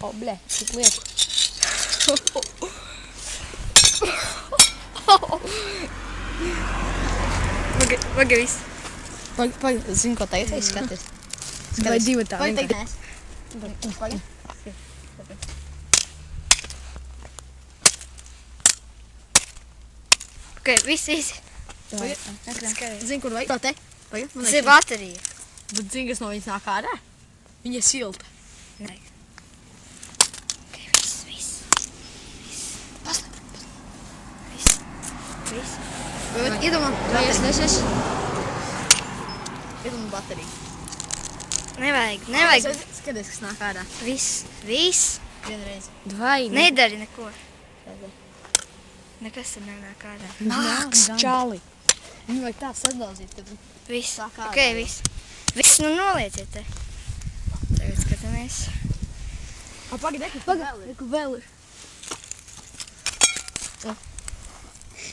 O, ble, tik lieku. Paga viss. Pagaid, zinu, ko tagad es skaties. Vai divi tā Pagaid, vienkārši. tagad. Pagaid. Ok, viss. Pagaid. Zinu, kur vajag. Tā te. Pagaid, man Tas ir baterija. Bet zini, kas no viņas nāk ārā? Viņa ir silta. Nē. Ok, viss. Viss. Iedomā, es. Iedomā bateriju. Nevajag. Skaties, kas nāk ārā. Viss. Vienreiz. Vai Nedari neko. Nekas tur nenāk ārā. nāks čali. Viņu vajag tā sadalzīt, tad Viss. Sāk ārā. Ok, viss. Viss, nu nolieciet te. Tagad skatāmies. Pagaid, Reku vēl ir.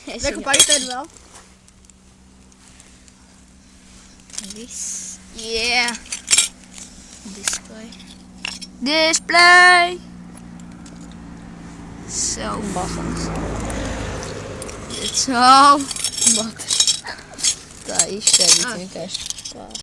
Reku, pagaid, tad vēl. Viss. Yeah. Display. So, Basons. it's all. Tā izšķēdīt vienkārši. Tā.